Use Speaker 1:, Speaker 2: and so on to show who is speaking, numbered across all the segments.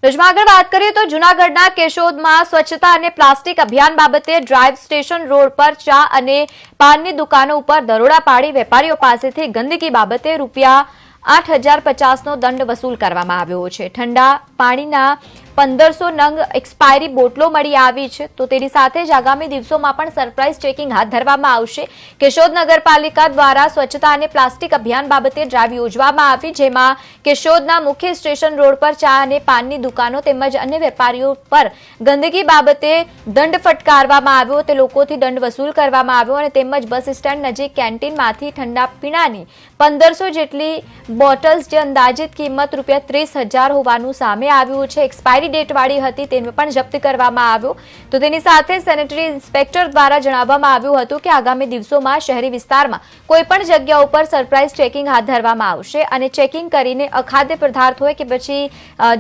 Speaker 1: ન્યૂઝમાં આગળ વાત કરીએ તો જૂનાગઢના કેશોદમાં સ્વચ્છતા અને પ્લાસ્ટિક અભિયાન બાબતે ડ્રાઈવ સ્ટેશન રોડ પર ચા અને પાનની દુકાનો ઉપર દરોડા પાડી વેપારીઓ પાસેથી ગંદકી બાબતે ₹8,050નો દંડ વસૂલ કરવામાં આવ્યો છે। ઠંડા પાણીના 1500 નંગ એક્સપાયરી બોટલો મળી આવી છે, તો તેની સાથે જ આગામી દિવસોમાં પણ સરપ્રાઇઝ ચેકિંગ હાથ ધરવામાં આવશે। કેશોદ નગરપાલિકા દ્વારા સ્વચ્છતા અને પ્લાસ્ટિક અભિયાન બાબતે ડ્રાઈવ યોજવામાં આવી, જેમાં કેશોદના મુખ્ય સ્ટેશન રોડ પર ચા અને પાનની દુકાનો તેમજ અન્ય વેપારીઓ પર ગંદકી બાબતે દંડ ફટકારવામાં આવ્યો, તે લોકોથી દંડ વસૂલ કરવામાં આવ્યો અને તેમજ બસ સ્ટેન્ડ નજીક કેન્ટીનમાંથી ઠંડા પીણાની 1500 જેટલી બોટલ્સ જે અંદાજિત કિંમત ₹30,000 હોવાનું સામે આવ્યું છે, એક્સપાયરી ડેટ વાળી હતી, તેને પણ જપ્ત કરવામાં આવ્યો। તો તેની સાથે સેનેટરી ઇન્સ્પેક્ટર દ્વારા જણાવવામાં આવ્યું હતું કે આગામી દિવસોમાં શહેરી વિસ્તારમાં કોઈપણ જગ્યા ઉપર સરપ્રાઇઝ ચેકિંગ હાથ ધરવામાં આવશે અને ચેકિંગ કરીને અખાદ્ય પદાર્થ હોય કે પછી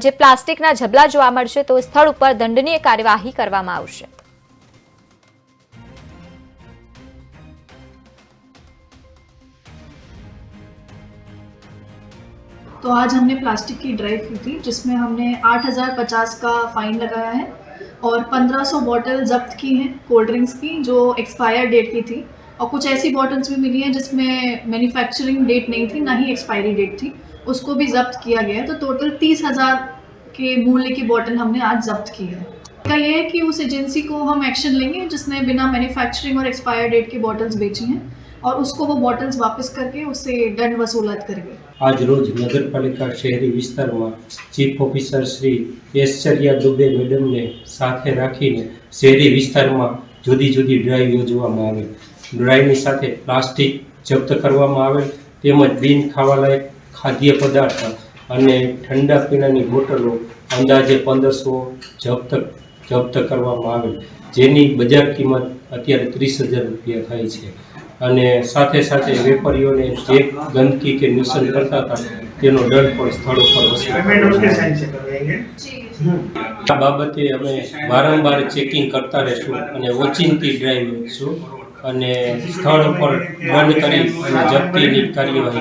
Speaker 1: જે પ્લાસ્ટિકના ઝબલા જોવા મળશે તો સ્થળ ઉપર દંડનીય કાર્યવાહી કરવામાં આવશે।
Speaker 2: तो आज हमने प्लास्टिक की ड्राइव की थी, जिसमें हमने 8,050 का फाइन लगाया है और 1500 बॉटल जब्त की हैं कोल्ड ड्रिंक्स की, जो एक्सपायर डेट की थी, और कुछ ऐसी बॉटल्स भी मिली हैं जिसमें मैन्युफैक्चरिंग डेट नहीं थी, ना ही एक्सपायरी डेट थी, उसको भी जब्त किया गया है। तो टोटल 30,000 के मूल्य की बॉटल हमने आज जब्त की है। का ये है कि उस एजेंसी को हम एक्शन लेंगे जिसने बिना मैन्युफैक्चरिंग और एक्सपायर डेट की बॉटल्स बेची हैं, और उसको वो बॉटल्स वापस करके उससे दंड वसूलत करेंगे।
Speaker 3: आज रोज नगरपालिका शहरी विस्तार में chief officer Shri Aishwarya Dubey madam ने साथे राखीने शहरी विस्तार में जुदी जुदी ड्राइव योजवामां आवे। ड्राइवनी साथे प्लास्टिक जप्त करवामां आवे, तेमज बिन खावालायक खाद्य पदार्थ अने ठंडा पीणानी बोटलो अंदाजे 1500 जप्त करवामां आवे, जेनी बजार किंमत अत्यारे 30,000 रुपया थाय छे। અને સાથે સાથે વેપારીઓને જે ગંદકી કે નુકસાન કરતા હતા તેનો દંડ પણ સ્થળ ઉપર વસૂલાશે। આ બાબતે અમે વારંવાર ચેકિંગ કરતા રહીશું અને ઓચિંતી ડ્રાઈવ લઈશું અને સ્થળ ઉપર દંડ કરી અને જપ્તીની કાર્યવાહી